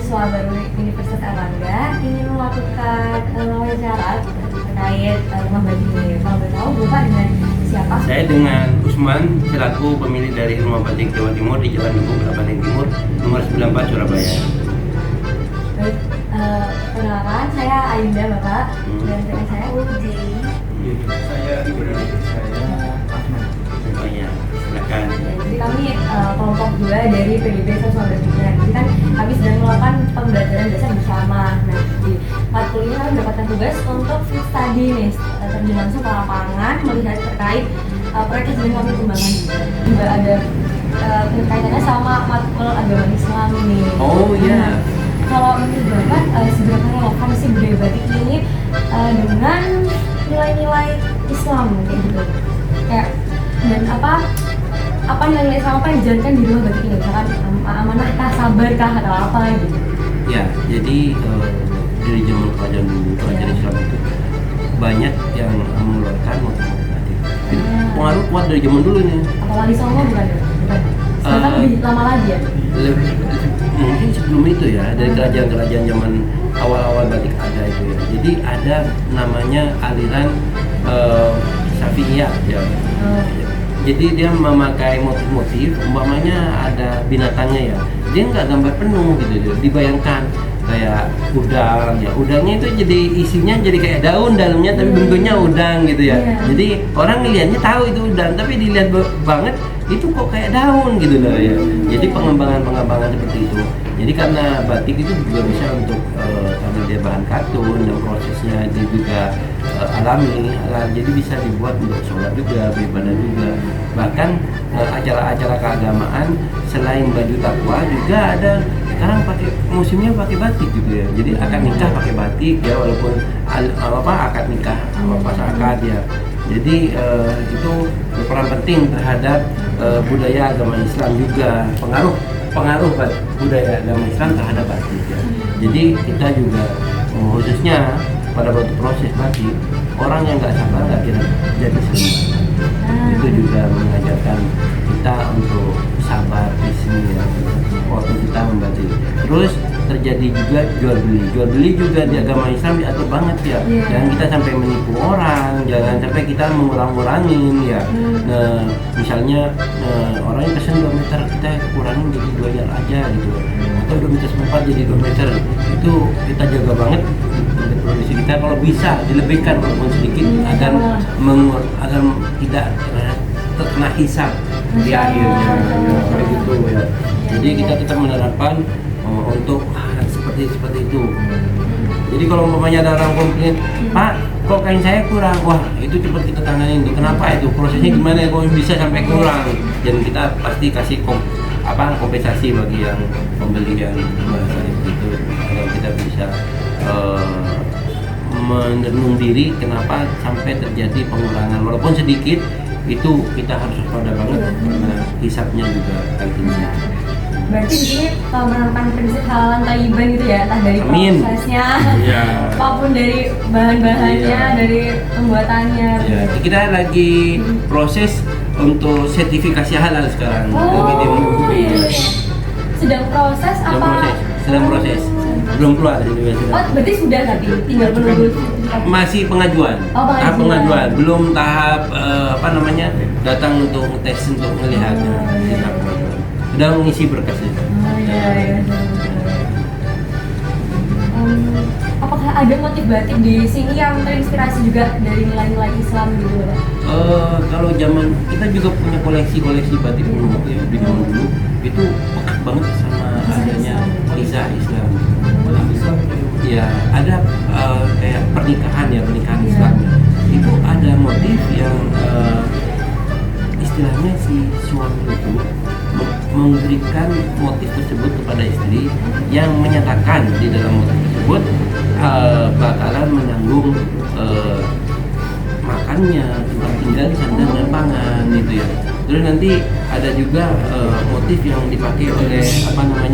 mahasiswa baru Universitas Airlangga ingin melakukan wawancara terkait rumah batik ini. Kalau boleh tahu, Bapak dengan siapa? Saya dengan Usman selaku pemilik dari Rumah Batik Jawa Timur di Jalan Dukuh, Kabupaten Timur, nomor 94 Surabaya. Baik, perkenalkan saya Ayunda Bapak dan rekan saya Uji. Saya Ibrahim, saya Ahmad. Oh iya, silakan. Jadi kami kelompok 2 dari PDB Sosial Berpikir. Jadi kan kami sedang melakukan pembelajaran dasar bersama. Nah, di matkul ini kami mendapatkan tugas untuk field study nih, terjun langsung ke lapangan melihat terkait proyek yang sedang kami kembangkan. Juga ada kaitannya sama matkul agama Islam ini. Oh iya. Nah, kalau menurut Bapak seberapa relevan sih budaya batik ini dengan nilai-nilai Islam kayak gitu? Kayak dan apa nilai Islam apa yang dijalankan di rumah batik ini? Misalkan amanah kah, sabar kah, atau apa gitu? Ya, jadi dari zaman kerajaan dulu, kerajaan Islam itu banyak yang mengeluarkan motif-motif batik. Jadi pengaruh kuat dari zaman dulu nih. Apalagi Songo bukan ya? Bukan. Sekarang lebih lama lagi ya? Mungkin sebelum itu ya, dari kerajaan-kerajaan zaman awal-awal batik ada itu ya. Jadi ada namanya aliran Syafi'iyah ya. Jadi dia memakai motif-motif, umpamanya ada binatangnya ya, dia nggak gambar penuh gitu, dibayangkan kayak udang ya, udangnya itu jadi isinya jadi kayak daun dalamnya tapi bentuknya udang gitu ya. Jadi orang ngelihatnya tahu itu udang, tapi dilihat banget itu kok kayak daun gitu loh ya. Jadi pengembangan seperti itu. Jadi karena batik itu juga bisa untuk karena dia bahan katun dan prosesnya dia juga alami, jadi bisa dibuat untuk sholat juga, beribadah juga. Bahkan acara-acara keagamaan selain baju takwa juga ada sekarang pakai musimnya pakai batik gitu ya. Jadi akad nikah pakai batik ya, walaupun akad nikah pas akad ya. Jadi itu berperan penting terhadap budaya agama Islam juga, pengaruh budaya agama Islam terhadap batik ya. Jadi kita juga khususnya pada waktu proses batik, orang yang nggak sabar nggak kira jadi seniman. Itu juga mengajarkan kita untuk sabar di sini ya, waktu kita membatik. Terus terjadi juga jual beli juga di agama Islam diatur banget ya. Jangan kita sampai menipu orang, jangan sampai kita mengurang-urangin ya. Nah, misalnya orang yang pesen 2 meter, kita kurangin jadi 2 meter aja gitu, atau 2 meter 4 jadi 2 meter. Itu kita jaga banget untuk produksi kita, kalau bisa dilebihkan walaupun sedikit agar tidak terkena hisab di akhirnya ya, kayak gitu ya. Jadi kita tetap menerapkan untuk seperti itu. Jadi kalau umpamanya ada orang komplain, Pak, kok kain saya kurang, wah itu cepat kita tanganin itu. Kenapa itu? Prosesnya gimana ya kok bisa sampai kurang? Dan kita pasti kasih kompensasi bagi yang pembeli yang merasa itu, agar kita bisa merenung diri kenapa sampai terjadi pengurangan walaupun sedikit. Itu kita harus waspada banget karena hisapnya juga penting. Berarti di sini menerapkan prinsip halalan thayyiban gitu ya, entah dari prosesnya, apapun dari bahan-bahannya, dari pembuatannya. Ya, kita lagi proses untuk sertifikasi halal sekarang. Sedang proses apa? Sedang proses. Belum keluar dari universitas. Oh, berarti sudah tapi tinggal menunggu. Masih pengajuan. Tahap pengajuan, belum tahap datang untuk tes untuk melihat. Sudah mengisi berkasnya. Apakah ada motif batik di sini yang terinspirasi juga dari nilai-nilai Islam gitu, Pak? Kalau zaman kita juga punya koleksi batik dulu ya, di zaman dulu itu pekat banget sama adanya kisah Islam. Ya ada kayak pernikahan Islam itu ada motif yang istilahnya si suami itu memberikan motif tersebut kepada istri yang menyatakan di dalam motif tersebut bakalan menanggung makannya, tempat tinggal, sandang dan pangan gitu ya. Terus nanti ada juga motif yang dipakai oleh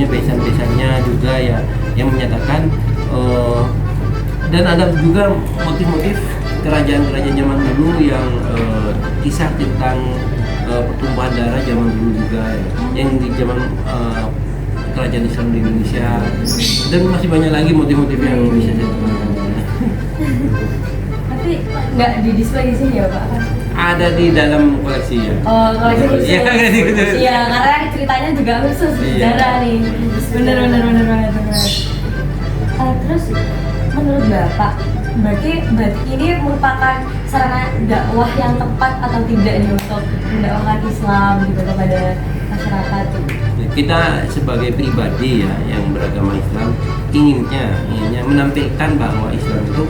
besan-besannya juga ya, yang menyatakan dan ada juga motif-motif kerajaan-kerajaan zaman dulu yang kisah tentang pertumbuhan darah zaman dulu juga ya, yang di zaman kerajaan Islam di Indonesia Dan masih banyak lagi motif-motif yang bisa saya temukan. Tapi nggak di display di sini ya Pak? Ada di dalam koleksi ya. Oh, koleksi khusus. Iya, gitu. Iya, karena ceritanya juga khusus Iya. sejarah nih. Bener banget. Terus menurut Bapak, berarti batik ini merupakan sarana dakwah yang tepat atau tidak nih untuk mendakwahkan Islam gitu kepada masyarakat? Kita sebagai pribadi ya yang beragama Islam inginnya menampilkan bahwa Islam itu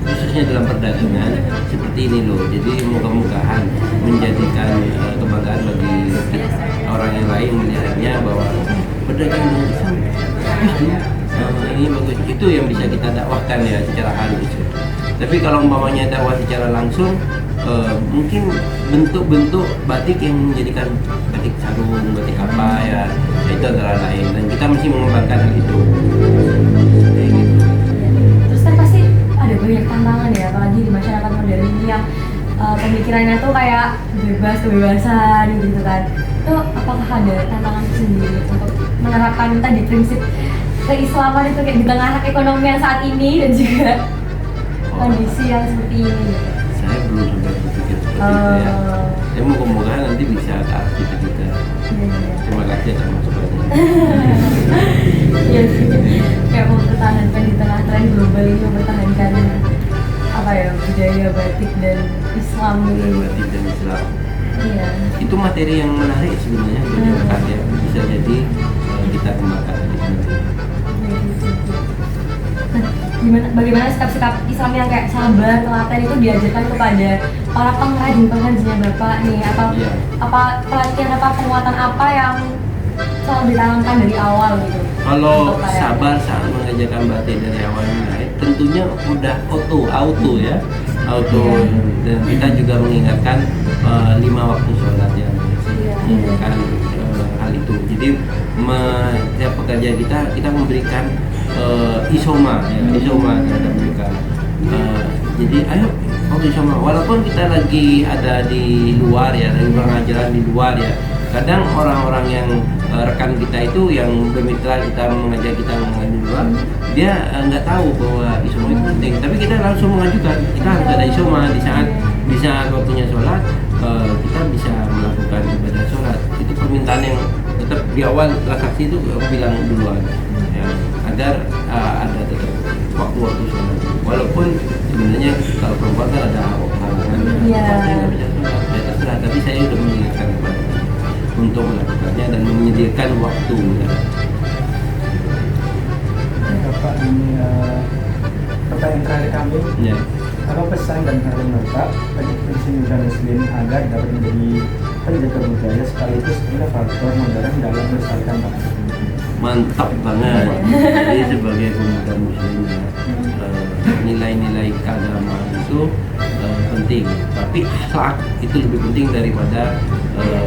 khususnya dalam perdagangan seperti ini loh. Jadi moga-mogahan menjadikan kebanggaan bagi orang yang lain melihatnya bahwa perdagangan dengan Islam ini bagus. Itu yang bisa kita dakwahkan ya secara halus. Tapi kalau umpamanya dakwah secara langsung, mungkin bentuk-bentuk batik yang menjadikan batik sarung, batik apa ya, itu antara lain. Dan kita masih mengembangkan hal itu. Terus kan pasti ada banyak tantangan ya, apalagi di masyarakat modern ini yang pemikirannya tuh kayak kebebasan gitu kan. Itu apakah ada tantangan sendiri untuk menerapkan tadi prinsip keislaman itu kayak di tengah ekonomi yang saat ini dan juga kondisi yang seperti ini? Saya belum sempat berpikir seperti itu ya. Saya moga-moga nanti bisa ke arah itu juga. Terima kasih atas masukannya. Iya sih, kayak mempertahankan di tengah tren global ini, mempertahankan apa ya, budaya batik dan Islam Budaya ini. batik dan Islam. Iya. Itu materi yang menarik sebenarnya bagi masyarakat ya. Bisa jadi kita kembangkan di sini. Nah, bagaimana sikap-sikap Islam yang kayak sabar, telaten itu diajarkan kepada para pengrajin-pengrajinnya Bapak nih, atau Iya. apa pelatihan apa penguatan apa yang selalu ditanamkan dari awal gitu? Kalau Untuk para- sabar saat mengerjakan batik dari awal mulai, tentunya udah auto ya, auto. Iya. Dan kita juga mengingatkan 5 waktu sholat ya, Iya. mengingatkan hal itu. Jadi setiap pekerja kita memberikan isoma terhadap mereka. Jadi ayo isoma, walaupun kita lagi ada di luar ya, lagi pengajaran di luar ya. Kadang orang-orang yang rekan kita itu yang bermitra kita mengajak kita mengaji di luar, dia nggak tahu bahwa isoma itu penting. Tapi kita langsung mengajukan, kita harus ada isoma di saat waktunya sholat, kita bisa melakukan ibadah sholat. Itu permintaan yang tetap di awal transaksi itu aku bilang duluan ya, agar ada tetap waktu sholat. Walaupun sebenarnya kalau perempuan kan ada halangan, Iya. nggak bisa sholat, ya terserah. Tapi saya sudah mengingatkan kepada mereka untuk melakukannya dan menyediakan waktu ya. Bapak, ini pertanyaan terakhir kami, Ya. apa pesan dan harapan Bapak bagi prinsip muda muslim agar dapat menjadi penjaga budaya sekaligus inovator modern dalam melestarikan bangsa? Mantap banget. Jadi sebagai pemuda muslim ya, nilai-nilai keagamaan itu penting, tapi akhlak itu lebih penting daripada ya.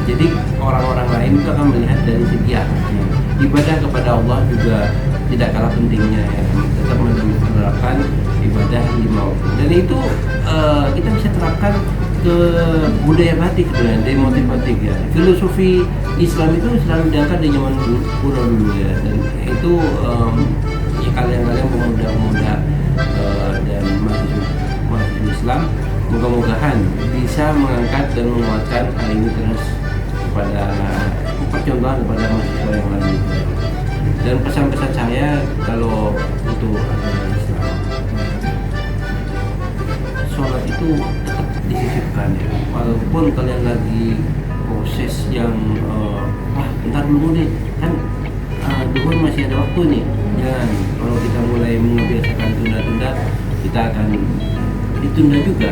Jadi orang-orang lain itu akan melihat dari segi akhlaknya. Ibadah kepada Allah juga tidak kalah pentingnya ya, tetap menerapkan ibadah 5 waktu. Dan itu kita bisa terapkan ke budaya batik sebenarnya, dari motif batik ya. Filosofi Islam itu selalu diangkat dari zaman kuno dulu ya, dan itu ya kalian-kalian pemuda-pemuda dan mahasiswa Islam moga-mogahan bisa mengangkat dan menguatkan hal ini terus kepada percontohan kepada mahasiswa yang lain. Dan pesan-pesan saya kalau untuk agama Islam, sholat itu tetap disisipkan ya. Walaupun kalian lagi proses yang wah bentar dulu nih kan duhur masih ada waktu nih. Jangan, kalau kita mulai mengebiasakan tunda-tunda, kita akan ditunda juga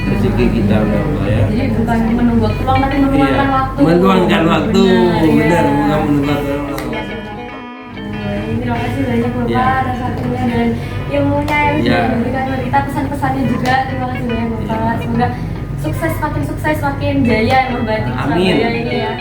rezeki kita ya. Jadi bukan menunggu waktu luang, tapi meluangkan waktu. Meluangkan waktu, benar, bukan menunggu waktu. Terima kasih banyak Bapak Ya. atas waktunya dan ilmunya yang Ya. sudah diberikan kita, pesan-pesannya juga. Terima kasih banyak Bapak. Ya. Semoga sukses, makin jaya membatik Amin. Surabaya ini ya.